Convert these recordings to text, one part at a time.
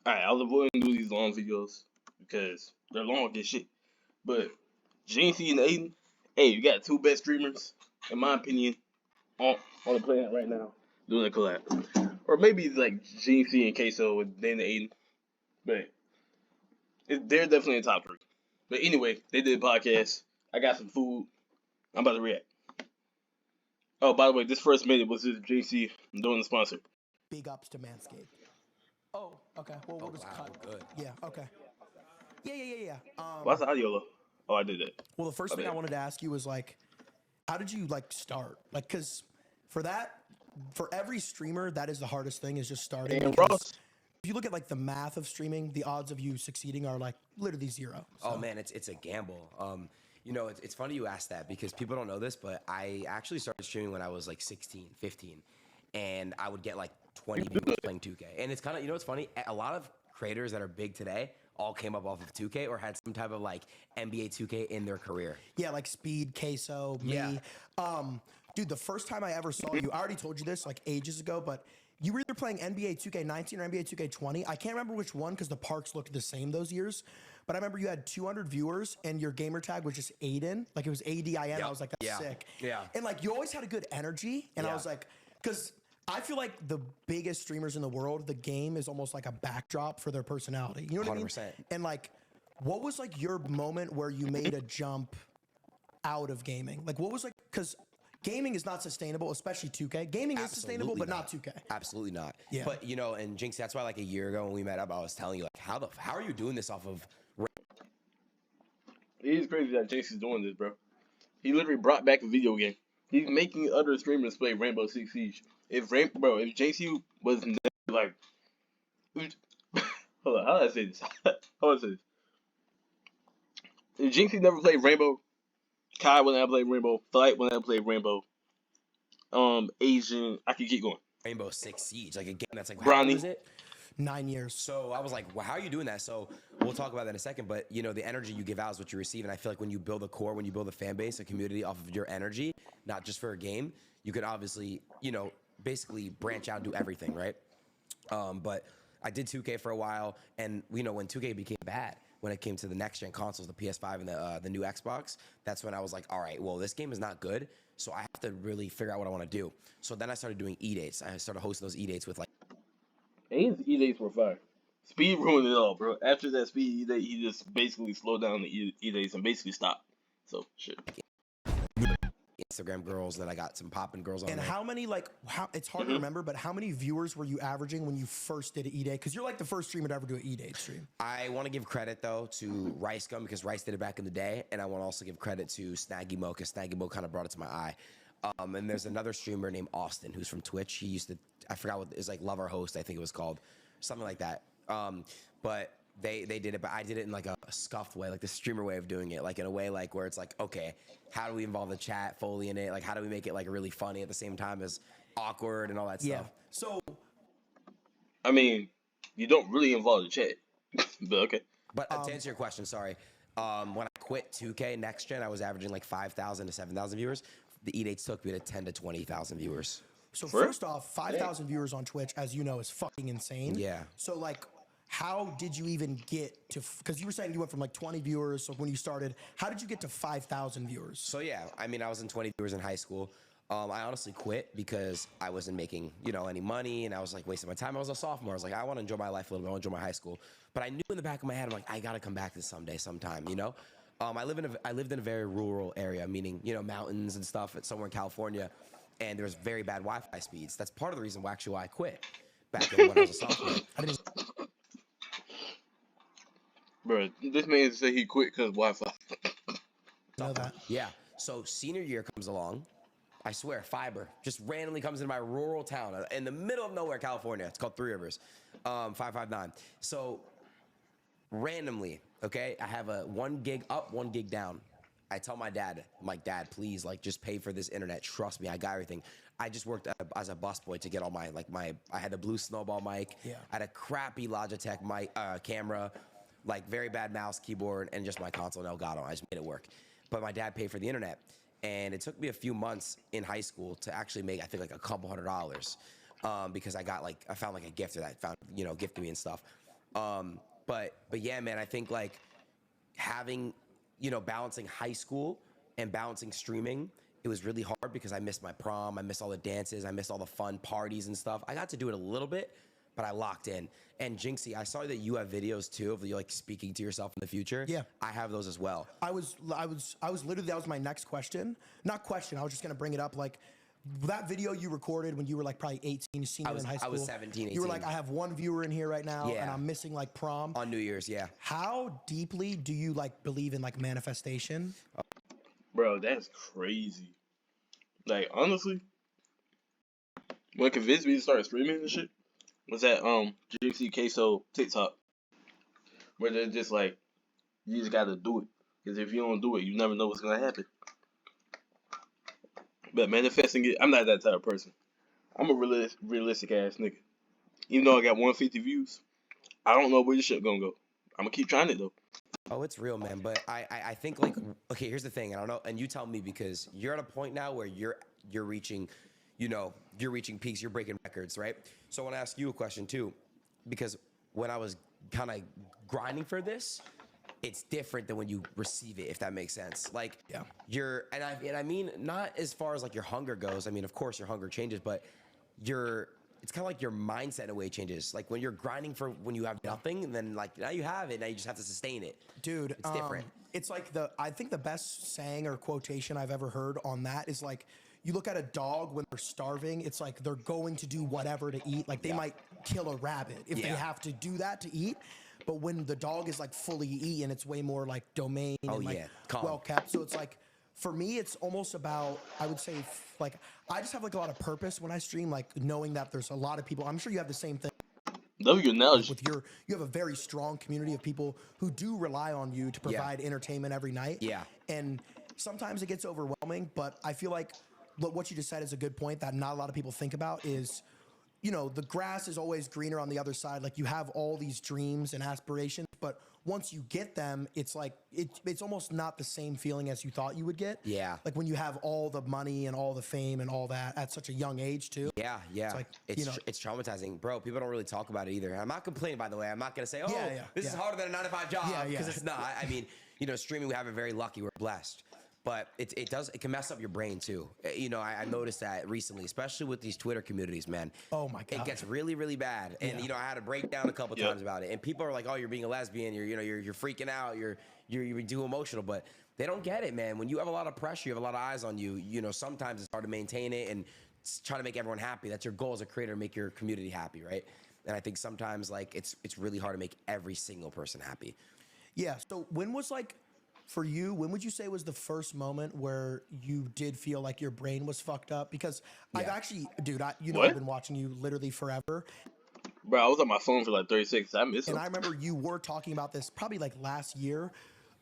Alright, I was avoiding doing these long videos because they're long as shit. But Jynxi and Adin, hey, you got two best streamers, in my opinion, on on the planet right now doing a collab. Or maybe it's like Jynxi and Queso and then Adin. But they're definitely in the top three. But anyway, they did a podcast. I got some food. I'm about to react. Oh, by the way, this first minute was just JC doing the sponsor. Big ups to Manscaped. Oh, okay. Well, we'll just cut. Good. Yeah, okay. Yeah. Why's the audio low? Oh, I did that. Well, the first My thing I bad. wanted to ask you was like, how did you like start? Like, cause for every streamer, that is the hardest thing is just starting. And Because Ross. if you look at like the math of streaming, the odds of you succeeding are like literally zero. Oh man, it's a gamble. You know, it's funny you asked that because people don't know this, but I actually started streaming when I was like 16, 15, and I would get like 20 people playing 2K. And it's kind of, you know, what's funny? A lot of creators that are big today all came up off of 2K or had some type of like NBA 2K in their career. Yeah, like Speed, Queso, me. Yeah. Dude, the first time I ever saw you, I already told you this like ages ago, but you were either playing NBA 2K19 or NBA 2K20. I can't remember which one because the parks looked the same those years. But I remember you had 200 viewers and your gamer tag was just Adin. Like it was ADIN. I was like, that's Yeah. sick. Yeah. And like you always had a good energy. And I Yeah. was like, because I feel like the biggest streamers in the world, the game is almost like a backdrop for their personality. You know what I mean? 100%. And like, what was like your moment where you made a jump out of gaming? Like what was like, because gaming is not sustainable, especially 2K. Gaming is sustainable, but not 2K. Absolutely not. Yeah. But you know, and Jinx, that's why like a year ago when we met up, I was telling you like, how are you doing this off of? It is crazy that Jason's doing this, bro. He literally brought back a video game. He's making other streamers play Rainbow Six Siege. If JC was never like, hold on, how do I say this? How do I say this? If Jinxie never played Rainbow, Kai would never play Rainbow, Flight would never play Rainbow, Asian, I could keep going. Rainbow Six Siege, like a game that's like how old Bronny. is it? 9 years. So I was like, well, how are you doing that? So we'll talk about that in a second. But you know, the energy you give out is what you receive. And I feel like when you build a core, when you build a fan base, a community off of your energy, not just for a game, you could obviously, you know, basically branch out and do everything, right? But I did 2K for a while, and you know, when 2K became bad, when it came to the next gen consoles, the PS5 and the new Xbox, that's when I was like, all right, well, this game is not good, so I have to really figure out what I want to do. So then I started doing E-dates. I started hosting those E-dates with like. And his E-dates were fire. Speed ruined it all, bro. After that Speed E-date, he just basically slowed down the E-dates and basically stopped. So, shit. Instagram girls, then I got some poppin' girls on And there. how many like it's hard to remember, but how many viewers were you averaging when you first did an E-Day? Because you're like the first streamer to ever do an E-Day stream. I want to give credit though to Rice Gum because Rice did it back in the day, and I want to also give credit to Snaggy Mo because Snaggy Mo kind of brought it to my eye. And there's another streamer named Austin who's from Twitch. He used to, I forgot what it's like, Lover Host, I think it was called, something like that. But they did it, but I did it in like a scuffed way, like the streamer way of doing it, like in a way like where it's like, okay, how do we involve the chat Foley in it? Like how do we make it like really funny at the same time as awkward and all that stuff? So I mean, you don't really involve the chat, but okay. But to answer your question, sorry. When I quit 2K next gen, I was averaging like 5,000 to 7,000 viewers. The E-dates took me to 10 to 20,000 viewers. So first off, 5,000 viewers on Twitch, as you know, is fucking insane. Yeah. So like, how did you even get to? Because you were saying you went from like 20 viewers. So when you started, how did you get to 5,000 viewers? So yeah, I mean, I was in 20 viewers in high school. I honestly quit because I wasn't making, you know, any money, and I was like wasting my time. I was a sophomore. I was like, I want to enjoy my life a little bit. I want to enjoy my high school. But I knew in the back of my head, I'm like, I gotta come back to this someday, sometime, you know. I lived in a very rural area, meaning, you know, mountains and stuff, somewhere in California, and there was very bad Wi-Fi speeds. That's part of the reason why I quit back when I was a sophomore. Bro, this man said he quit because Wi-Fi. Know that. Yeah. So senior year comes along. I swear, fiber just randomly comes into my rural town in the middle of nowhere, California. It's called Three Rivers, 559. So randomly, okay, I have a 1 gig up, 1 gig down. I tell my dad, I'm like, Dad, please, like, just pay for this internet. Trust me, I got everything. I just worked as a busboy to get all my, I had a blue snowball mic. Yeah. I had a crappy Logitech mic, camera, like very bad mouse, keyboard, and just my console and Elgato. I just made it work. But my dad paid for the internet. And it took me a few months in high school to actually make, I think, like a couple $100, because I found like a gifter that found, you know, gifted me and stuff. But yeah, man, I think like having, balancing high school and balancing streaming, it was really hard because I missed my prom, I missed all the dances, I missed all the fun parties and stuff. I got to do it a little bit, but I locked in. And Jynxi, I saw that you have videos too of you like speaking to yourself in the future. Yeah. I have those as well. I was literally, that was my next question. Not question. I was just gonna bring it up. Like that video you recorded when you were like probably 18, senior in high school. I was 17, 18. You were like, I have one viewer in here right now, and Yeah. I'm missing like prom. On New Year's, yeah. How deeply do you like believe in like manifestation? Bro, that's crazy. Like honestly, what convinced me to start streaming and shit was that Jynxi Queso TikTok, where they're just like, you just gotta do it. Because if you don't do it, you never know what's gonna happen. But manifesting it, I'm not that type of person. I'm a realistic ass nigga. Even though I got 150 views, I don't know where this shit gonna go. I'm gonna keep trying it though. Oh, it's real, man. But I think like, okay, here's the thing. I don't know, and you tell me because you're at a point now where you're reaching, you're reaching peaks, you're breaking records, right? So I want to ask you a question too, because when I was kind of grinding for this, it's different than when you receive it, if that makes sense. Like, Yeah. I mean not as far as like your hunger goes. I mean, of course your hunger changes, but it's kind of like your mindset in a way changes. Like when you're grinding for when you have nothing, and then like now you have it, now you just have to sustain it. Dude, It's different. It's like I think the best saying or quotation I've ever heard on that is like, you look at a dog when they're starving, it's like they're going to do whatever to eat. Like they might kill a rabbit if they Yeah. have to do that to eat. But when the dog is like fully eaten, it's way more like domain and like yeah. Calm. well kept. So it's like, for me, it's almost about, I would say, like, I just have like a lot of purpose when I stream, like knowing that there's a lot of people. I'm sure you have the same thing. Love your analogy. With you have a very strong community of people who do rely on you to provide entertainment every night. Yeah. And sometimes it gets overwhelming, but I feel like what you just said is a good point that not a lot of people think about is, the grass is always greener on the other side. Like you have all these dreams and aspirations, but once you get them, it's like it's almost not the same feeling as you thought you would get. Yeah. Like when you have all the money and all the fame and all that at such a young age too. Yeah. It's like, It's traumatizing, bro. People don't really talk about it either. I'm not complaining, by the way. I'm not gonna say, this is harder than a 9-to-5 job, because it's not. I mean, streaming, we have it very lucky. We're blessed. But it can mess up your brain too. I noticed that recently, especially with these Twitter communities, man. Oh my God. It gets really, really bad. And I had a breakdown a couple times about it. And people are like, "Oh, you're being a lesbian. You're freaking out. You're too emotional." But they don't get it, man. When you have a lot of pressure, you have a lot of eyes on you. Sometimes it's hard to maintain it and try to make everyone happy. That's your goal as a creator, make your community happy, right? And I think sometimes like it's really hard to make every single person happy. Yeah. So when was like, for you, when would you say was the first moment where you did feel like your brain was fucked up? Because I've actually, dude, I've been watching you literally forever. Bro, I was on my phone for like 30 seconds. I missed it. And I remember you were talking about this probably like last year.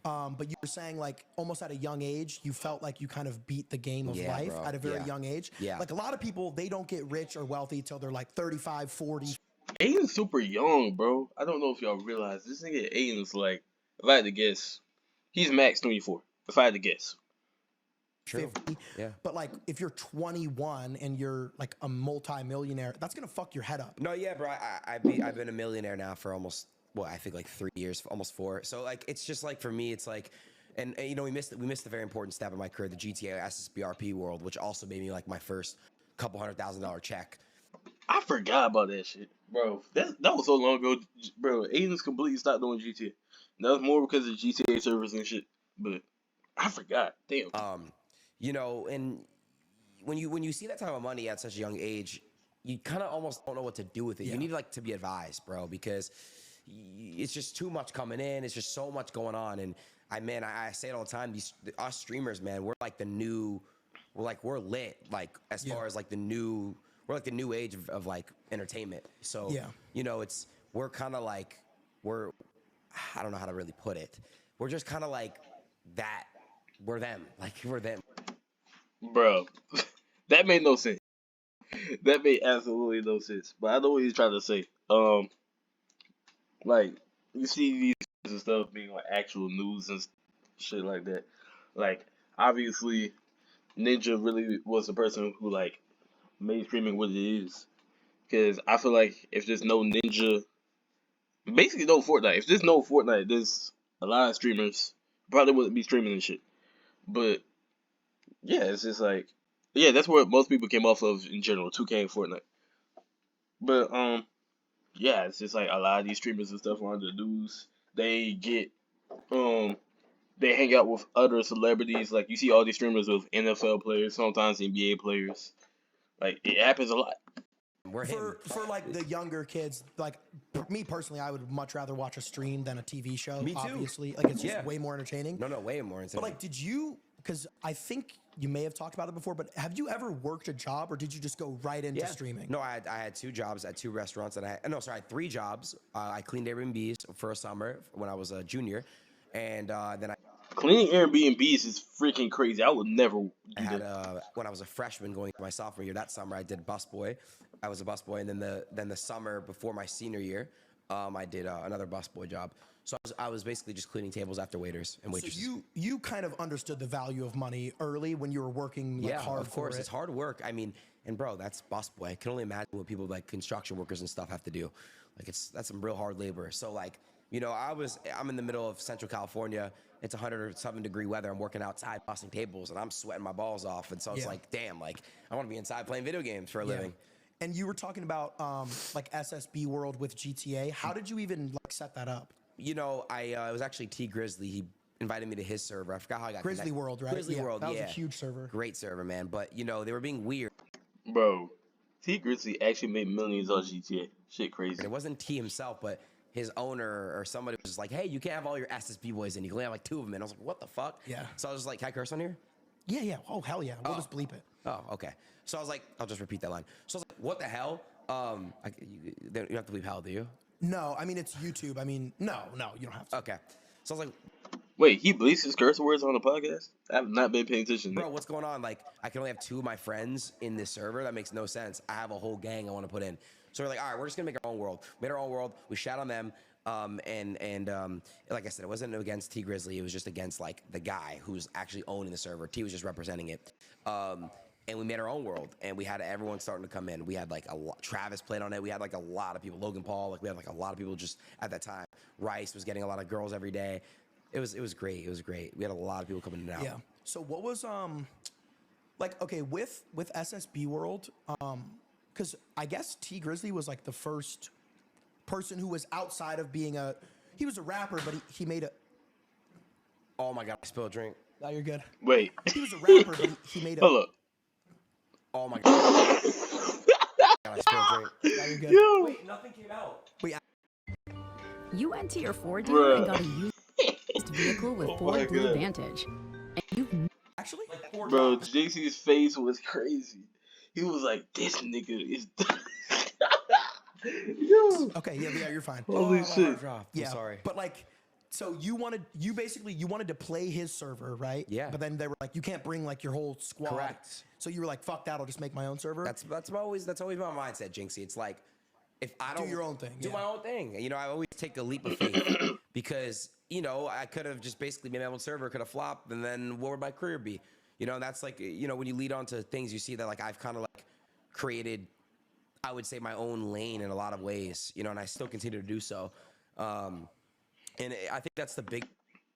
But you were saying like almost at a young age, you felt like you kind of beat the game of life bro. at a very young age. Yeah. Like a lot of people, they don't get rich or wealthy till they're like 35, 40. Aiden's super young, bro. I don't know if y'all realize this nigga Aiden's like, if I had to guess, he's max 24. If I had to guess. True. 50. Yeah. But like if you're 21 and you're like a multi-millionaire, that's gonna fuck your head up. No, yeah, bro. I've been a millionaire now for almost, I think like 3 years, almost 4. So like it's just like for me, it's like, and we missed the very important step in my career, the GTA SSBRP world, which also made me like my first couple $100,000 check. I forgot about that shit, bro. That was so long ago, bro. Aiden's completely stopped doing GTA. That was more because of GTA servers and shit. But I forgot. Damn. And when you see that type of money at such a young age, you kind of almost don't know what to do with it. Yeah. You need like to be advised, bro, because it's just too much coming in. It's just so much going on. And I say it all the time. Us streamers, man, we're like we're lit. Like as far as like we're like the new age of like entertainment. So we're kind of like I don't know how to really put it. We're just kind of like that. We're them. Like we're them. Bro, that made no sense. That made absolutely no sense. But I know what he's trying to say. Like you see these and stuff being like actual news and shit like that. Like obviously, Ninja really was the person who like made streaming what it is. Because I feel like if there's no Ninja Basically, no Fortnite. If there's no Fortnite, there's a lot of streamers probably wouldn't be streaming and shit. But yeah, it's just like yeah, that's where most people came off of in general, 2K and Fortnite. But yeah, it's just like a lot of these streamers and stuff on the news. They get um they hang out with other celebrities. Like you see all these streamers with NFL players, sometimes NBA players. Like it happens a lot. We're him. For like the younger kids, like me personally, I would much rather watch a stream than a TV show. Me too. Obviously, like it's just Yeah. way more entertaining. No, way more insane. But like, did you? Because I think you may have talked about it before, but have you ever worked a job, or did you just go right into streaming? No, I had 2 jobs at 2 restaurants, and I had 3 jobs. I cleaned Airbnbs for a summer when I was a junior, and then Cleaning Airbnbs is freaking crazy. I would never do I had that. when I was a freshman going into my sophomore year. That summer I did busboy. I was a busboy, and then the summer before my senior year, I did another busboy job. So I was basically just cleaning tables after waiters and waitresses. So you kind of understood the value of money early when you were working like, hard of course, for it. it's hard work. I mean, and bro, that's busboy. I can only imagine what people like construction workers and stuff have to do. Like that's some real hard labor. So like, you know, I'm in the middle of Central California. It's 107 degree weather. I'm working outside busting tables and I'm sweating my balls off. And so it's like, damn, like I want to be inside playing video games for a living. And you were talking about like SSB World with GTA. How did you even like set that up? You know, it was actually T Grizzly. He invited me to his server. I forgot how I got Grizzly connected. World, right? Grizzly World, that was yeah. a huge server. Great server, man. But you know, they were being weird. Bro, T Grizzly actually made millions on GTA. Shit crazy. And it wasn't T himself, but his owner or somebody was just like, hey, you can't have all your SSB boys in. You can only have like 2 of them. And I was like, what the fuck? Yeah. So I was just like, can I curse on here? Yeah. Oh, hell yeah. We'll just bleep it. Oh, okay. So I was like, I'll just repeat that line. So I was like, what the hell? You don't have to bleep hell, do you? No, I mean, it's YouTube. I mean, no, you don't have to. Okay. So I was like, Wait, he bleeps his curse words on the podcast? I have not been paying attention. bro, what's going on? Like, I can only have 2 of my friends in this server. That makes no sense. I have a whole gang I want to put in. So we're like, all right, we're just gonna make our own world. Made our own world. We shat on them. Like I said, it wasn't against T Grizzly. It was just against like the guy who's actually owning the server. T was just representing it. And we made our own world, and we had everyone starting to come in. We had like Travis played on it. We had like a lot of people. Logan Paul. Like we had like a lot of people just at that time. Rice was getting a lot of girls every day. It was great. It was great. We had a lot of people coming in and out. Yeah. So what was like okay with SSB World because I guess T Grizzly was like the first person who was outside of being he was a rapper, but he made a. Oh my god! I spilled a drink. No, you're good. Wait. He was a rapper, but he made a. Hold up. Oh my god! I spilled a drink. No, you're good. Yo. Wait, nothing came out. Wait, You went to your Ford dealer and Bruh. got a used vehicle with Oh my Ford Blue God. Advantage. And you've actually, Like 4 Bro, drops. Jynxi's face was crazy. He was like, this nigga is. Yo. okay, yeah, you're fine. Holy shit. Drop. Yeah, I'm sorry. but like, so you wanted to play his server, right? Yeah. But then they were like, you can't bring like your whole squad. Correct. So you were like, fuck that, I'll just make my own server. That's always my mindset, Jynxi. It's like if I don't your own thing, do yeah. my own thing. You know, I always take a leap of faith because you know I could have just basically made my own server, could have flopped, and then what would my career be? You know, and that's like you know when you lead on to things, you see that like I've kind of like created, I would say, my own lane in a lot of ways. You know, and I still continue to do so. And I think that's the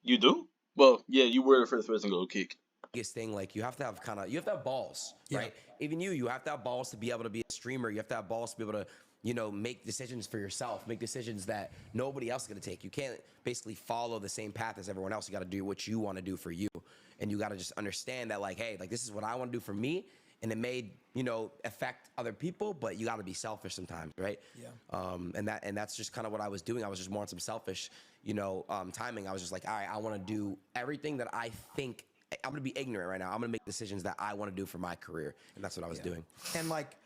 You do? Well, yeah, you were the first person to go kick. biggest thing. Like you have to have balls, Yeah. right? Even you have to have balls to be able to be a streamer. You have to have balls to be able to, you know, make decisions for yourself, make decisions that nobody else is going to take. You can't basically follow the same path as everyone else. You got to do what you want to do for you. And you got to just understand that like, hey, like this is what I want to do for me. And it may, you know, affect other people, but you got to be selfish sometimes, right? Yeah. And that's just kind of what I was doing. I was just more on some selfish, you know, timing. I was just like, all right, I want to do everything that I think. I'm going to be ignorant right now. I'm going to make decisions that I want to do for my career. And that's what I was doing. And like,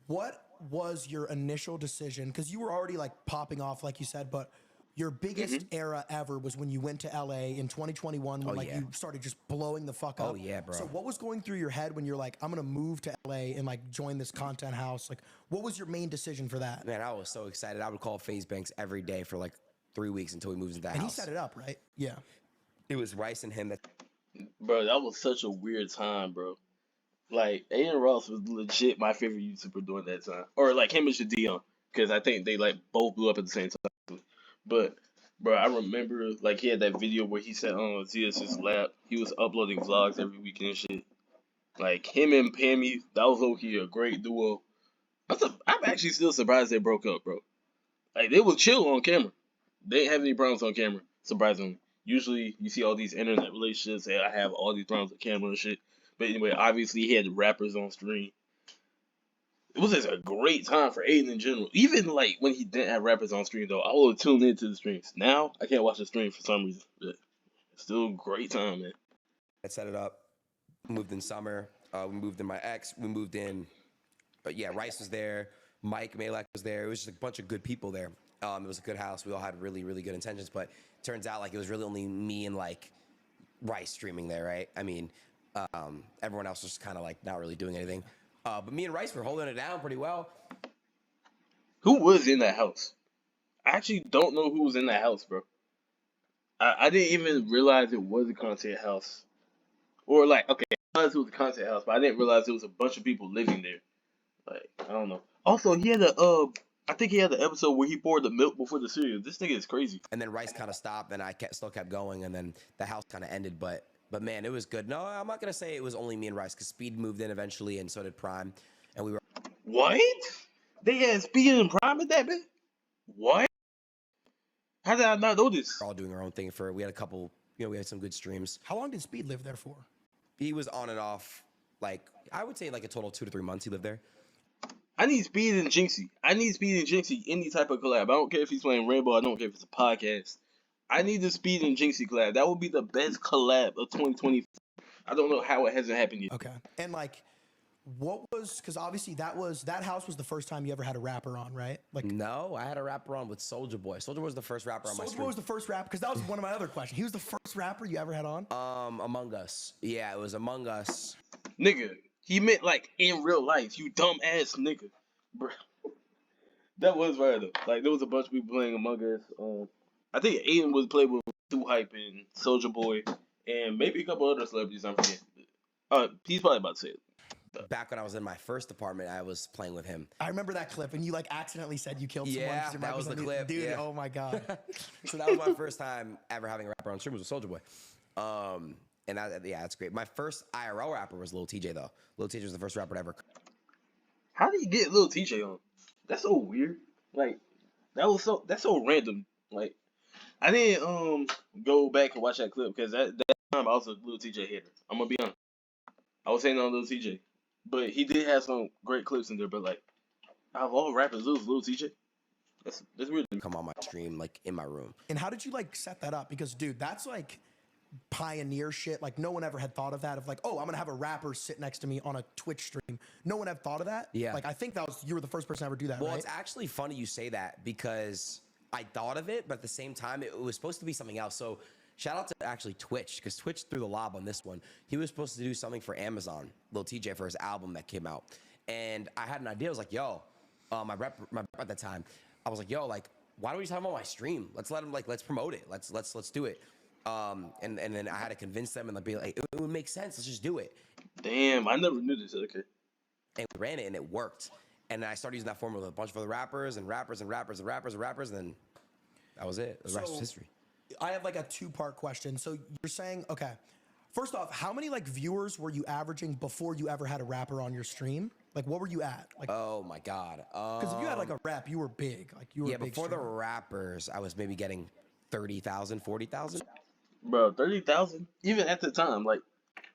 what was your initial decision? Because you were already like popping off, like you said, but your biggest era ever was when you went to LA in 2021 when you started just blowing the fuck up. Oh, yeah, bro. So what was going through your head when you're like, I'm going to move to LA and like join this content house? Like, what was your main decision for that? Man, I was so excited. I would call FaZe Banks every day for like 3 weeks until we moved into that And house. he set it up, right? Yeah. It was Rice and him that Bro, that was such a weird time, bro. Like, Adin Ross was legit my favorite YouTuber during that time. Or like him and Shadion. Because I think they like both blew up at the same time. But bro, I remember like he had that video where he said on ZS's lab he was uploading vlogs every weekend and shit. Like him and Pammy, that was okay, a great duo. I'm actually still surprised they broke up, bro. Like they was chill on camera. They didn't have any problems on camera, surprisingly. Usually you see all these internet relationships and I have all these problems on camera and shit. But anyway, obviously he had rappers on stream. It was just a great time for Aiden in general. Even like when he didn't have rappers on stream though, I would tune into the streams. Now I can't watch the stream for some reason. But it's still a great time, man. I set it up. Moved in summer. We moved in my ex. We moved in. But yeah, Rice was there. Mike Malek was there. It was just a bunch of good people there. It was a good house. We all had really, really good intentions. But it turns out like it was really only me and like Rice streaming there, right? I mean, everyone else was kind of like not really doing anything. But me and Rice were holding it down pretty well. Who was in that house? I actually don't know who was in that house, bro. I didn't even realize it was a content house. Or like, okay, I realized it was a content house, but I didn't realize there was a bunch of people living there. Like, I don't know. Also, he had I think he had the episode where he poured the milk before the cereal. This nigga is crazy. And then Rice kind of stopped, and I still kept going, and then the house kind of ended. But man, it was good. No, I'm not gonna say it was only me and Rice, because Speed moved in eventually, and so did Prime, and we were. What? They had Speed and Prime at that bit? What? How did I not know this? all doing our own thing we had a couple, we had some good streams. How long did Speed live there for? He was on and off, like, I would say like a total of 2 to 3 months he lived there. I need Speed and Jynxi. I need Speed and Jynxi any type of collab. I don't care if he's playing Rainbow. I don't care if it's a podcast. I need the Speed and Jynxi collab. That would be the best collab of 2020. I don't know how it hasn't happened yet. Okay. And like, what was, because obviously that house was the first time you ever had a rapper on, right? Like, No, I had a rapper on with Soulja Boy. Soulja Boy was the first rapper on my Soulja stream. Boy was the first rapper, because that was one of my other questions. He was the first rapper you ever had on? Among Us. Yeah, it was Among Us. Nigga, he meant like in real life. You dumb ass nigga. Bro. That was right though. Like there was a bunch of people playing Among Us. I think Aiden was played with Too Hype and Soulja Boy and maybe a couple other celebrities. I'm forgetting. He's probably about to say it. Back when I was in my first apartment, I was playing with him. I remember that clip, and you like accidentally said you killed someone. Yeah, 'cause your that mic was on the mute. clip, Dude, yeah. oh my God. So that was my first time ever having a rapper on stream was with Soulja Boy. And that's great. My first IRL rapper was Lil TJ though. Lil TJ was the first rapper to ever. How did you get Lil TJ on? That's so weird. Like that's so random. Like I didn't go back and watch that clip because that time I was a Lil TJ hater. I'm gonna be honest. I was hating on Lil TJ, but he did have some great clips in there. But like out of all rappers, Lil TJ. That's weird. Come on my stream, like in my room. And how did you like set that up? Because dude, that's like pioneer shit. Like no one ever had thought of that. Of like, oh, I'm gonna have a rapper sit next to me on a Twitch stream. No one had thought of that. Yeah. Like I think you were the first person to ever do that. Well, right? it's actually funny you say that because I thought of it, but at the same time, it was supposed to be something else. So shout out to actually Twitch, because Twitch threw the lob on this one. He was supposed to do something for Amazon, Lil TJ, for his album that came out. And I had an idea. I was like, yo, my rep at that time, I was like, yo, like, why don't we just have him on my stream? Let's let him, like, let's promote it. Let's do it. And then I had to convince them and be like, it would make sense. Let's just do it. Damn, I never knew this. Okay. And we ran it, and it worked. And then I started using that formula with a bunch of other rappers, and then that was it. The rest was history. I have like a 2-part question. So you're saying, okay, first off, how many like viewers were you averaging before you ever had a rapper on your stream? Like what were you at? Like, Oh my God. because if you had like a rap, you were big. Like you were Yeah, a big before the streamer. rappers, I was maybe getting 30,000, 40,000. Bro, 30,000? Even at the time, like,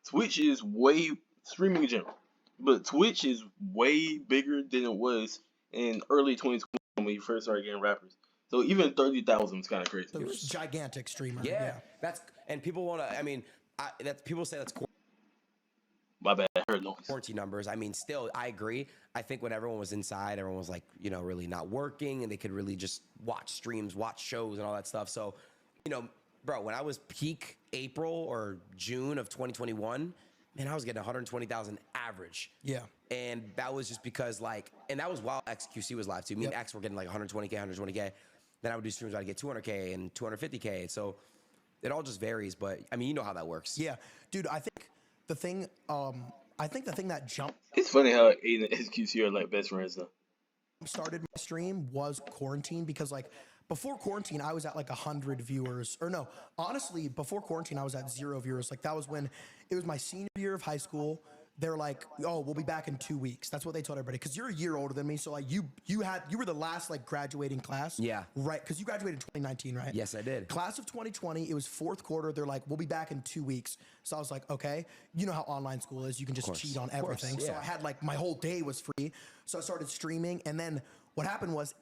Twitch is way, streaming in general, but Twitch is way bigger than it was in early 2020 when we first started getting rappers. So even 30,000 is kind of crazy. So gigantic streamer. Yeah, and people want to. I mean, people say that's My bad, I heard noise. quarantine numbers. I mean, still, I agree. I think when everyone was inside, everyone was like, really not working, and they could really just watch streams, watch shows, and all that stuff. So, bro, when I was peak April or June of 2021, man, I was getting 120,000 average. Yeah. And that was just because and that was while XQC was live too. Me and X were getting like 120K. Then I would do streams where I'd get 200K and 250K. So it all just varies. But I mean, you know how that works. Yeah. Dude, I think the thing that jumped It's funny how Aiden and SQC are like best friends though. started my stream was quarantine, because like before quarantine, I was at like 100 viewers. Or no, honestly, before quarantine, I was at 0 viewers. Like that was when it was my senior year of high school. They're like, oh, we'll be back in 2 weeks. That's what they told everybody. Because you're a year older than me, so like you were the last like graduating class. Yeah. Right. Because you graduated in 2019, right? Yes, I did. Class of 2020. It was fourth quarter. They're like, we'll be back in 2 weeks. So I was like, okay. You know how online school is. You can just cheat on everything. Course, So yeah. I had like my whole day was free. So I started streaming, and then what happened was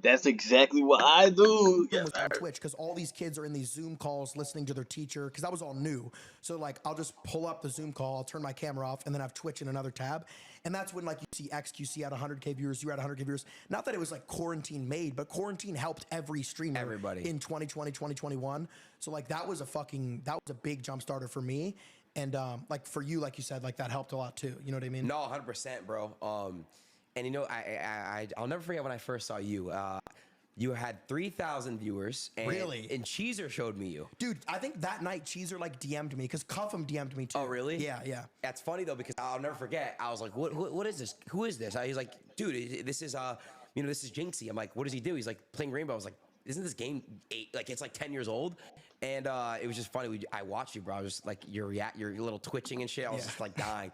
That's exactly what I do. Yes, was sir. on Twitch because all these kids are in these Zoom calls listening to their teacher because that was all new. So like I'll just pull up the Zoom call, I'll turn my camera off, and then have Twitch in another tab. And that's when like you see XQC at 100K viewers, you were at 100K viewers. Not that it was like quarantine made, but quarantine helped every streamer Everybody. in 2020, 2021. So like that was a big jump starter for me. And like for you, like you said, like that helped a lot too. You know what I mean? No, 100%, bro. And you know, I'll never forget when I first saw you. You had 3,000 viewers. And, Really? And Cheezer showed me you. Dude, I think that night Cheezer like DM'd me because Cuffham DM'd me too. Oh, really? Yeah, yeah. That's funny though, because I'll never forget. I was like, what is this? Who is this? He's like, dude, this is this is Jynxi. I'm like, what does he do? He's like playing Rainbow. I was like, isn't this game it's like 10 years old? And it was just funny. I watched you, bro. I was just like your little twitching and shit. I was just like dying.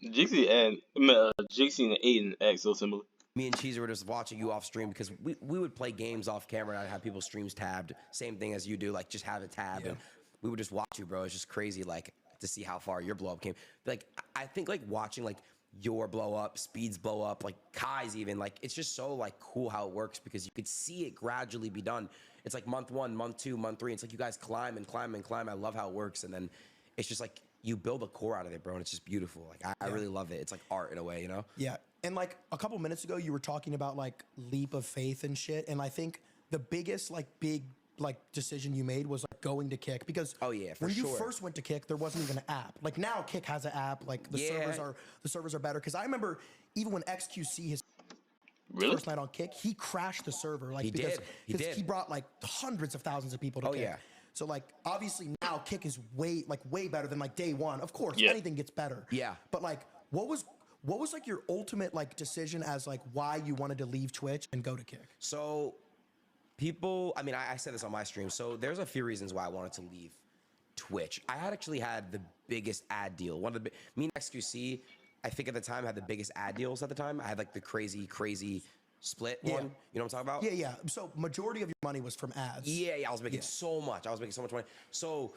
Jynxi and Aiden act so similar. Me and Cheezer were just watching you off stream because we would play games off camera and I'd have people's streams tabbed. Same thing as you do, like just have it tabbed. And we would just watch you, bro. It's just crazy, like, to see how far your blow up came. Like, I think, like, watching, like, your blow up, Speed's blow up, like, Kai's even, like, it's just so, like, cool how it works because you could see it gradually be done. It's like month 1, month 2, month 3. It's like you guys climb and climb and climb. I love how it works. And then it's just, like, you build a core out of it, bro, and it's just beautiful. Like, I really love it. It's like art in a way, you know? Yeah. And like a couple minutes ago, you were talking about like leap of faith and shit. And I think the biggest like big like decision you made was like going to Kick because Oh, yeah, for when you sure. first went to Kick, there wasn't even an app. Like now Kick has an app. Like the servers are better. Because I remember even when XQC his Really? first night on Kick, he crashed the server. Like He because did. he brought like hundreds of thousands of people to Oh, Kick. yeah. So like obviously now Kick is way better than like day one. Of course, Yeah. anything gets better. Yeah. But like what was like your ultimate like decision as like why you wanted to leave Twitch and go to Kick? So people, I mean, I said this on my stream. So there's a few reasons why I wanted to leave Twitch. I had actually had the biggest ad deal. Me and XQC, I think at the time had the biggest ad deals at the time. I had like the crazy split one. You know what I'm talking about? Yeah, yeah. So majority of your money was from ads. Yeah, I was making so much. I was making so much money. So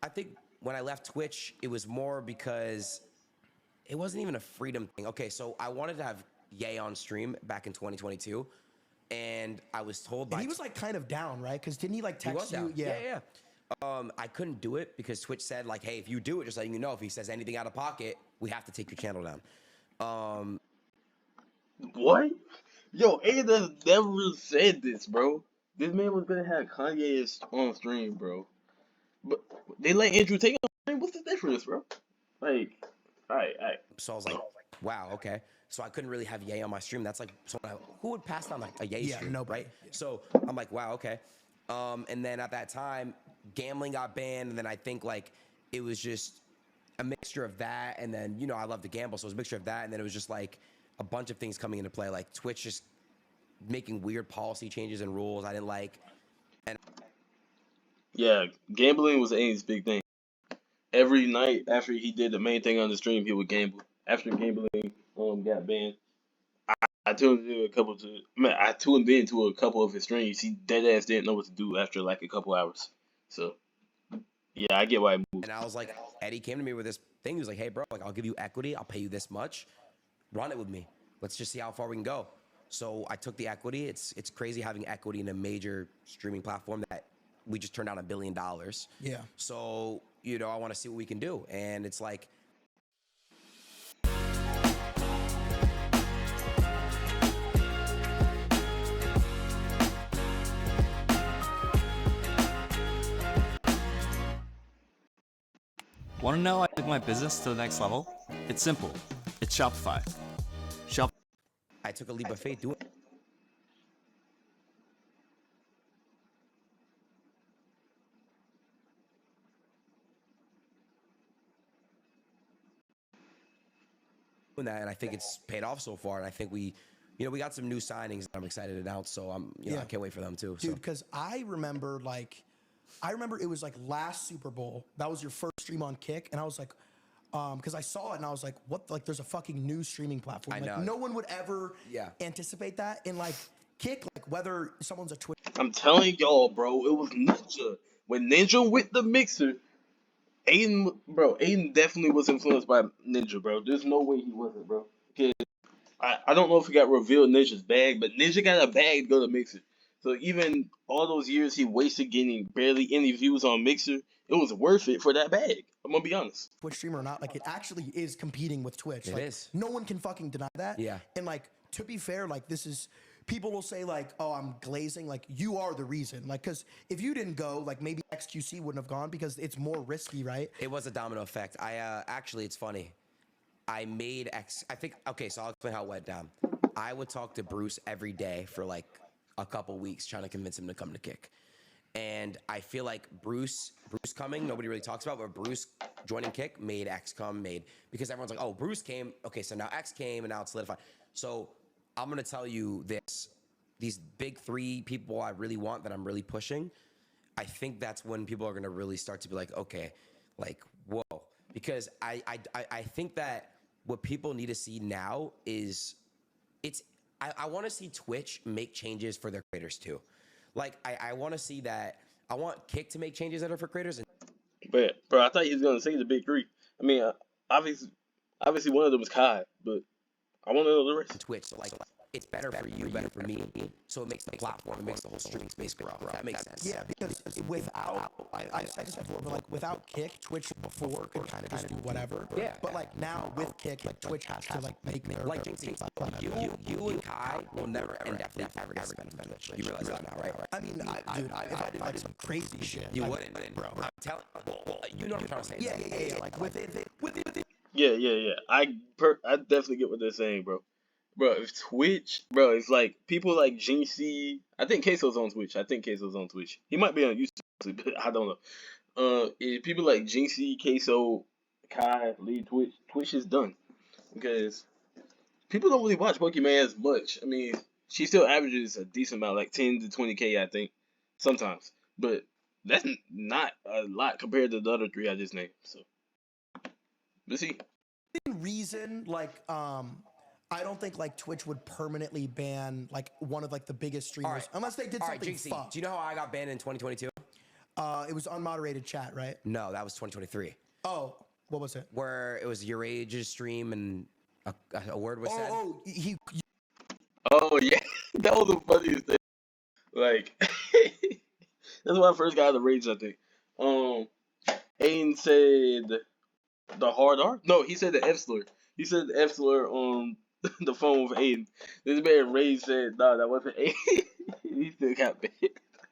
I think when I left Twitch, it was more because it wasn't even a freedom thing. Okay, so I wanted to have Ye on stream back in 2022, and I was told by And he was like kind of down, right? Because didn't he like he was text you? down. Yeah. I couldn't do it because Twitch said like, hey, if you do it, just letting you know, if he says anything out of pocket, we have to take your channel down. What? Yo, Aiden never said this, bro. This man was gonna have Kanye on stream, bro. But they let Andrew take it on stream. What's the difference, bro? Like, alright. So I was like, wow, okay. So I couldn't really have Ye on my stream. That's like, who would pass down like a Ye stream, nobody. right? So I'm like, wow, okay. And then at that time, gambling got banned, and then I think like it was just a mixture of that, and then I love to gamble, so it was a mixture of that, and then it was just like a bunch of things coming into play, like Twitch just making weird policy changes and rules I didn't like, and Yeah, gambling was Aiden's big thing. Every night after he did the main thing on the stream, he would gamble. After gambling got banned, I tuned into I tuned into a couple of his streams. He dead ass didn't know what to do after like a couple hours. So yeah, I get why he moved. and I was like, Eddie came to me with this thing. He was like, hey, bro, like I'll give you equity. I'll pay you this much. Run it with me. Let's just see how far we can go. So I took the equity. It's crazy having equity in a major streaming platform that we just turned down $1 billion. Yeah. So, I want to see what we can do. And it's like, Want to know how I took my business to the next level? It's simple. It's Shopify. I took a leap of faith doing that, and I think it's paid off so far. And I think we you know, we got some new signings that I'm excited to announce. So you know, I can't wait for them too. Dude, because I remember it was like last Super Bowl. That was your first stream on Kick, and I was like, because I saw it and I was like, what? Like, there's a fucking new streaming platform. I Like, know. no one would ever anticipate that. And like Kick, like whether someone's a Twitch. I'm telling y'all, bro, it was Ninja. When Ninja with the mixer, Aiden definitely was influenced by Ninja, bro. There's no way he wasn't, bro. I don't know if he got revealed Ninja's bag, but Ninja got a bag to go to Mixer. So even all those years he wasted getting barely any views on Mixer, it was worth it for that bag. I'm gonna be honest. Twitch streamer or not, like it actually is competing with Twitch. It like, is. No one can fucking deny that. Yeah. And like, to be fair, like this is, people will say like, oh, I'm glazing. Like you are the reason. Like, cause if you didn't go, like maybe XQC wouldn't have gone because it's more risky, right? It was a domino effect. I actually, it's funny. I made okay, so I'll explain how it went down. I would talk to Bruce every day for like a couple weeks trying to convince him to come to Kick. And I feel like Bruce coming, nobody really talks about, but Bruce joining Kick made X come, because everyone's like, oh, Bruce came. Okay, so now X came and now it's solidified. So I'm going to tell you this. These big three people I really want that I'm really pushing, I think that's when people are going to really start to be like, okay, like, whoa. Because I think that what people need to see now is I want to see Twitch make changes for their creators too. Like, I want to see that. I want Kick to make changes that are for creators. But bro, I thought he was gonna say the big three. I mean, obviously one of them was Kai, but I want to know the rest. Twitch, so like, it's better for you, better for me. So it makes the platform, it makes the whole streaming space grow. That makes sense. Yeah, because without, I said this before, but like without Kick, Twitch before could kind of just do whatever. Yeah. But like now with Kick, like Twitch has to like make their Like Jynxi, you and Kai will never and definitely ever get spent on Twitch. You realize that now, right? I mean, dude, if I did like some crazy shit, You wouldn't, bro. I'm telling you know what I'm trying to say. Yeah. Like with it. Yeah. I definitely get what they're saying, bro. Bro, if Twitch, bro, it's like people like Jynxi. I think Queso's on Twitch. He might be on YouTube, but I don't know. If people like Jynxi, Queso, Kai lead Twitch, Twitch is done because people don't really watch Pokemon as much. I mean, she still averages a decent amount, like 10 to 20K, I think, sometimes. But that's not a lot compared to the other three I just named. So, let's see. Reason, like, I don't think like Twitch would permanently ban like one of like the biggest streamers unless they did something Jynxi, fucked. do you know how I got banned in 2022? It was unmoderated chat, right? No, that was 2023. Oh, what was it? Where it was your age's stream and a word was said. Oh yeah, that was the funniest thing. Like, that's when I first got out of rage. I think. Aiden said the hard R. No, he said the F slur. He said the F slur on the phone with Aiden. This man Rage said, "Nah, that wasn't Aiden." He still got banned.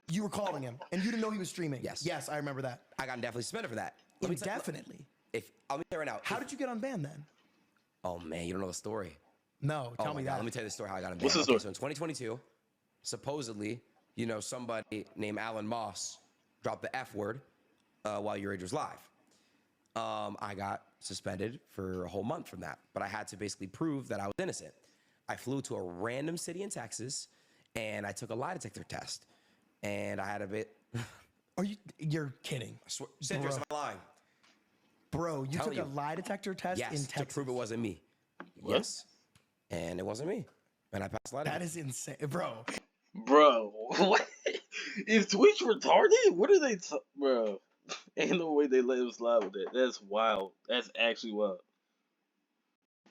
You were calling him, and you didn't know he was streaming. Yes, I remember that. I got definitely suspended for that. Indefinitely. I'll be there right now. How did you get unbanned then? Oh man, you don't know the story. No, tell me that. Let me tell you the story how I got unbanned. What's the story? So in 2022, supposedly, somebody named Alan Moss dropped the F word while Your Age was live. I got suspended for a whole month from that, but I had to basically prove that I was innocent. I flew to a random city in Texas, and I took a lie detector test, and I had a bit. You're kidding. Citrus, am I lying? Bro, you took a lie detector test in Texas? To prove it wasn't me. What? Yes, and it wasn't me, and I passed lie detector. That is insane, bro. Bro, what? Is Twitch retarded? What are they, bro? Ain't no way they let him slide with that. That's wild. That's actually wild.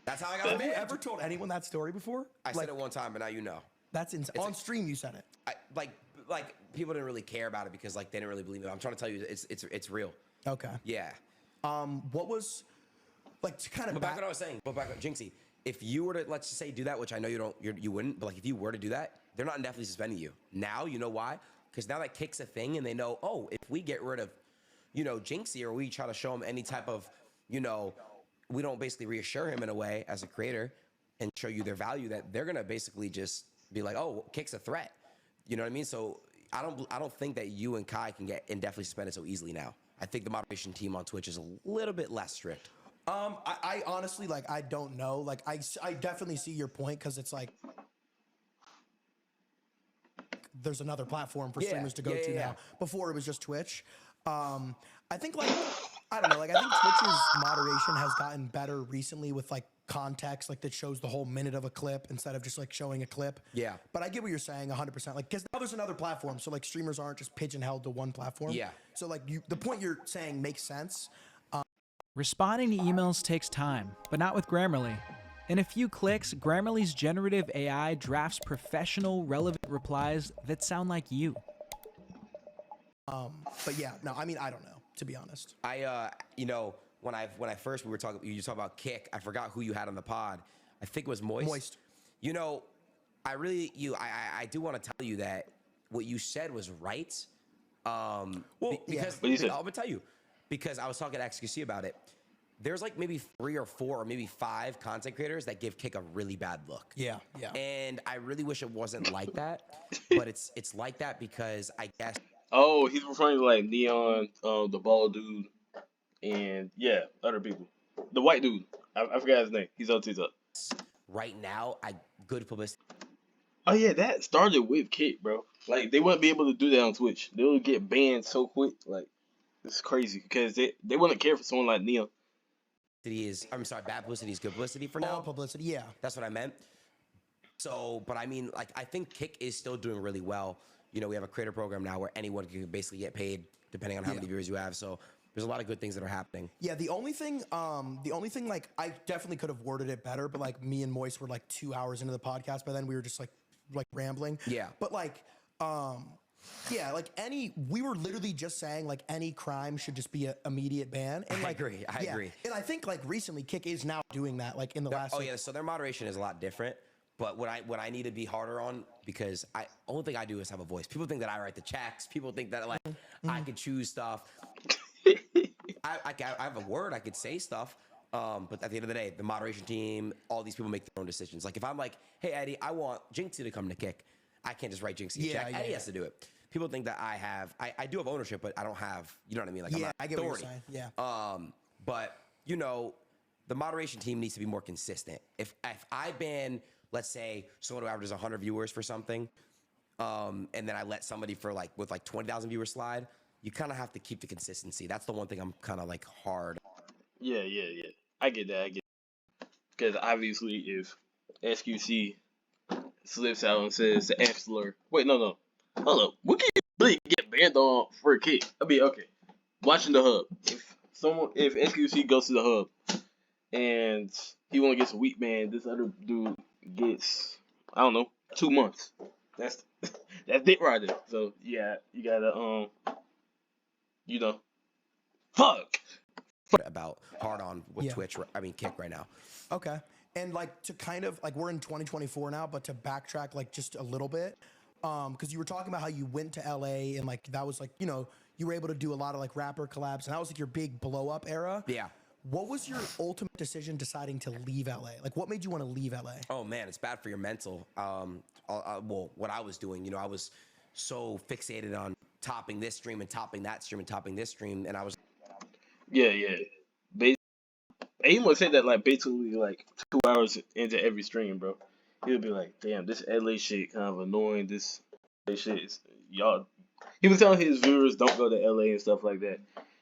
That's how I got Have you banned. ever told anyone that story before? I said it one time, but now you know. That's insane. On stream, you said it. Like people didn't really care about it because like they didn't really believe it. I'm trying to tell you, it's real. Okay. Yeah. What was like to kind of But back to what I was saying. But back, Jynxi, if you were to let's just say do that, which I know you wouldn't, but like if you were to do that, they're not indefinitely suspending you. Now you know why? Because now that Kick's a thing, and they know, oh, if we get rid of, Jynxi, or we try to show him any type of, we don't basically reassure him in a way as a creator and show you their value, that they're gonna basically just be like, oh, Kick's a threat. You know what I mean? So I don't think that you and Kai can get indefinitely suspended so easily now. I think the moderation team on Twitch is a little bit less strict. I honestly, like, I don't know. Like, I definitely see your point, because it's like, there's another platform for streamers to go to now. Before it was just Twitch. I think like I don't know, like I think Twitch's moderation has gotten better recently with like context, like that shows the whole minute of a clip instead of just like showing a clip. Yeah. But I get what you're saying 100%. Like, because now there's another platform, so like streamers aren't just pigeonholed to one platform. Yeah. So like the point you're saying makes sense. Responding to emails takes time, but not with Grammarly. In a few clicks, Grammarly's generative AI drafts professional, relevant replies that sound like you. But yeah, no, I mean, I don't know, to be honest. You know, when I first we were talking, you talk about Kick. I forgot who you had on the pod. I think it was Moist. Moist. You know, I do want to tell you that what you said was right. Because I'm gonna tell you, because I was talking to XQC about it. There's like maybe 3 or 4 or maybe 5 content creators that give Kick a really bad look. Yeah. And I really wish it wasn't like that, but it's like that because I guess. Oh, he's referring to like Neon, the bald dude, and yeah, other people. The white dude, I forgot his name. He's on TikTok. Right now, good publicity. Oh yeah, that started with Kick, bro. Like they wouldn't be able to do that on Twitch. They would get banned so quick. Like it's crazy because they wouldn't care for someone like Neon. Bad publicity is good publicity for now. All publicity, yeah. That's what I meant. So, but I mean, like, I think Kick is still doing really well. You know, we have a creator program now where anyone can basically get paid depending on how many viewers you have. So there's a lot of good things that are happening. Yeah, the only thing, like, I definitely could have worded it better, but like me and Moist were like 2 hours into the podcast, but then we were just like rambling. Yeah. But like, yeah, like we were literally just saying like any crime should just be an immediate ban. And like, I agree. And I think like recently Kick is now doing that, like in the last. Oh yeah, so their moderation is a lot different. But what I need to be harder on, because only thing I do is have a voice. People think that I write the checks. People think that like I can choose stuff. I have a word. I could say stuff. But at the end of the day, the moderation team, all these people make their own decisions. Like if I'm like, hey Eddie, I want Jynxi to come to Kick, I can't just write Jynxi a check. Eddie has to do it. People think that I do have ownership, but I don't have, you know what I mean? Like I'm not I get authority. what you're saying. Yeah. But you know, the moderation team needs to be more consistent. If I ban, let's say someone who averages 100 viewers for something, and then I let somebody with 20,000 viewers slide, you kind of have to keep the consistency. That's the one thing I'm kind of like hard. Yeah. I get that. Because obviously, if SQC slips out and says the F slur, wait, no, hold up, we can really get banned on for a Kick. I mean, okay, watching the hub. If SQC goes to the hub and he only gets a week ban, this other dude gets, I don't know, 2 months. That's it right there. So yeah, you gotta fuck. About hard on with Twitch. I mean Kick right now. Okay. And like to kind of like we're in 2024 now, but to backtrack like just a little bit, because you were talking about how you went to LA and like that was like, you know, you were able to do a lot of like rapper collabs and that was like your big blow up era. Yeah. What was your ultimate decision deciding to leave LA? Like what made you want to leave LA? Oh man, it's bad for your mental. Well, what I was doing, you know, I was so fixated on topping this stream and topping that stream and topping this stream, and I was. Yeah. Aim would say that like basically like 2 hours into every stream, bro. He'll be like, damn, this LA shit kind of annoying. This LA shit is y'all. He was telling his viewers don't go to LA and stuff like that.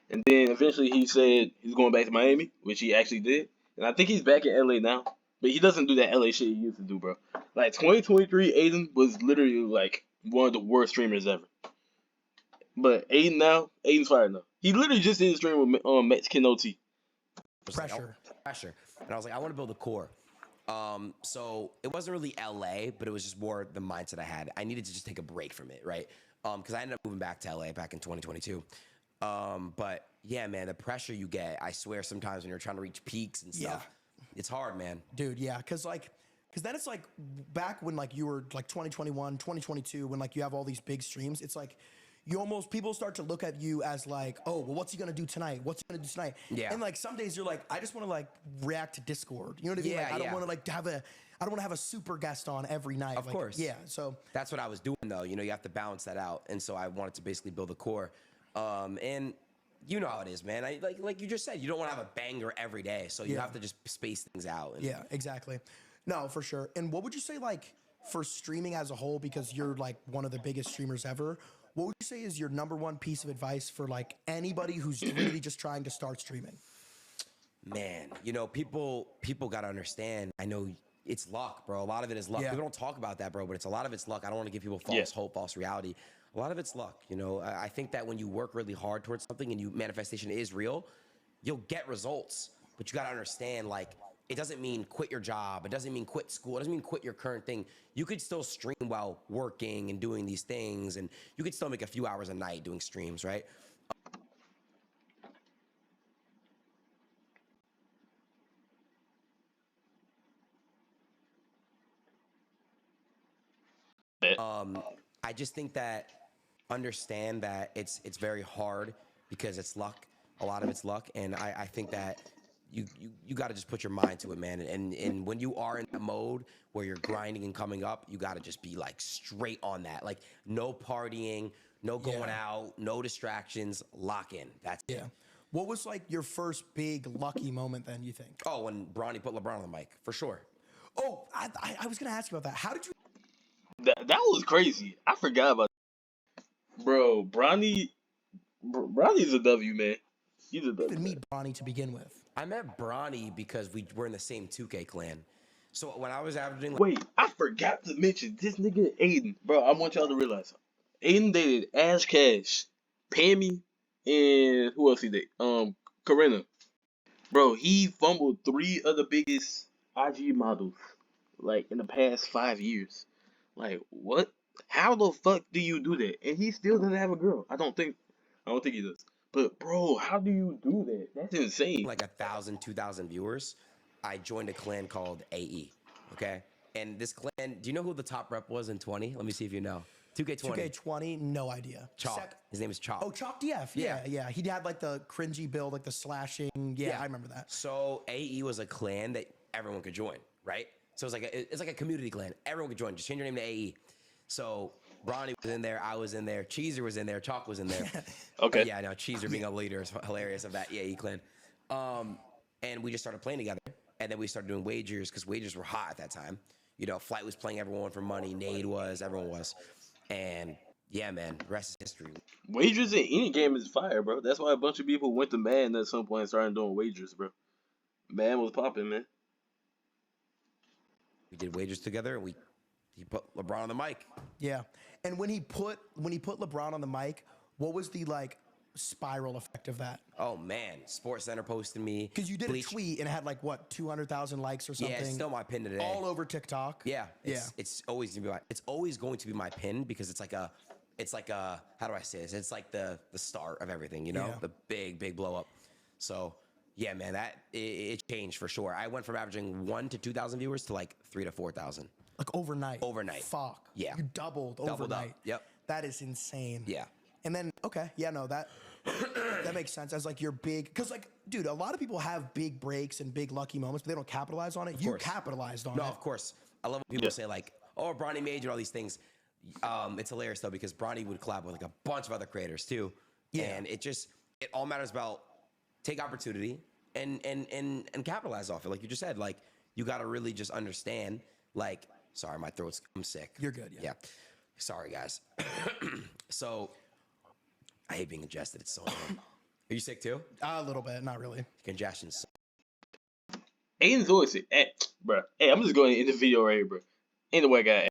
And then eventually he said he's going back to Miami, which he actually did. And I think he's back in LA now. But he doesn't do that LA shit he used to do, bro. Like 2023, Adin was literally like one of the worst streamers ever. But Aiden's fire now. He literally just did a stream with Mexican OT. Pressure. And I was like, I want to build a core. So it wasn't really LA, but it was just more the mindset I had. I needed to just take a break from it, right? Because I ended up moving back to LA back in 2022. But yeah, man, the pressure you get, I swear sometimes when you're trying to reach peaks and stuff, it's hard, man. Dude, yeah, because then it's like back when like you were like 2021, 2022, when like you have all these big streams, it's like people start to look at you as like, oh, well, what's he gonna do tonight? What's he gonna do tonight? Yeah. And like some days you're like, I just want to like react to Discord. You know what I mean? Yeah, like I don't want to like I don't want to have a super guest on every night. Of course. Yeah. So that's what I was doing though. You know, you have to balance that out. And so I wanted to basically build a core. And you know how it is, man. Like you just said, you don't want to have a banger every day. So you have to just space things out. Yeah, exactly. No, for sure. And what would you say like for streaming as a whole, because you're like one of the biggest streamers ever, what would you say is your number one piece of advice for like anybody who's literally just trying to start streaming? Man, you know, people got to understand. I know it's luck, bro. A lot of it is luck. Yeah. People don't talk about that, bro, but it's a lot of it's luck. I don't want to give people false Yeah. hope, false reality. A lot of it's luck. You know, I think that when you work really hard towards something and manifestation is real, you'll get results. But you got to understand, like, it doesn't mean quit your job. It doesn't mean quit school. It doesn't mean quit your current thing. You could still stream while working and doing these things, and you could still make a few hours a night doing streams, right? Bet. I just think that understand that it's very hard because it's luck. A lot of it's luck, and I think that you got to just put your mind to it, man. And when you are in that mode where you're grinding and coming up, you got to just be like straight on that. Like no partying, no going out, no distractions. Lock in. That's it. What was like your first big lucky moment then, you think? Oh, when Bronny put LeBron on the mic, for sure. Oh, I was gonna ask you about that. How did you That was crazy. I forgot about bro. Bronny's a W, man. He's a W. even meet Bronny to begin with? I met Bronny because we were in the same 2K clan. So when I was averaging, like, Wait, I forgot to mention this nigga Adin, bro. I want y'all to realize Adin dated Ash Cash, Pammy, and who else he dated? Corinna. Bro, he fumbled 3 of the biggest IG models like in the past 5 years. Like what? How the fuck do you do that? And he still doesn't have a girl. I don't think he does. But bro, how do you do that? That's insane. like 1,000, 2,000 viewers, I joined a clan called AE. Okay, and this clan, do you know who the top rep was in 20? Let me see if you know. 2K20. 2K20, no idea. Chalk. His name is Chalk. Oh, Chalk DF. Yeah. He had like the cringy build, like the slashing. Yeah, I remember that. So AE was a clan that everyone could join, right? So it's like a community clan. Everyone could join. Just change your name to AE. So Bronny was in there. I was in there. Cheezer was in there. Chalk was in there. Okay. Yeah, I know. Cheezer being a leader is hilarious of that AE clan. And we just started playing together. And then we started doing wagers because wagers were hot at that time. You know, Flight was playing everyone for money. Nade was. Everyone was. And yeah, man, the rest is history. Wagers in any game is fire, bro. That's why a bunch of people went to Madden at some point and started doing wagers, bro. Madden was popping, man. We did wagers together, and he put LeBron on the mic. Yeah. And when he put LeBron on the mic, what was the like spiral effect of that? Oh man, Sports Center posted me Because you did a tweet and it had like what 200,000 likes or something. Yeah, it's still my pin today. All over TikTok. Yeah, it's always going to be my pin because it's like a how do I say this? It's like the start of everything, you know, the big blow up. So yeah, man, that it changed for sure. I went from averaging 1,000 to 2,000 viewers to like 3,000 to 4,000. Like overnight. Fuck. Yeah. You doubled Doubled overnight. up. Yep. That is insane. Yeah. And then that makes sense as like your big, because like, dude, a lot of people have big breaks and big lucky moments, but they don't capitalize on it. You capitalized on it. No, of course. I love when people say like, oh, Bronny made you all these things. It's hilarious though because Bronny would collab with like a bunch of other creators too. Yeah. And it all matters about take opportunity and capitalize off it. Like you just said, like you got to really just understand. Like, sorry, I'm sick. You're good. Yeah. Sorry, guys. So I hate being congested. It's so annoying. Are you sick too? A little bit, not really. Congestion. Aiden's always sick. Hey, bro. Hey, I'm just going to end the video right here, bro. Ain't the white guy.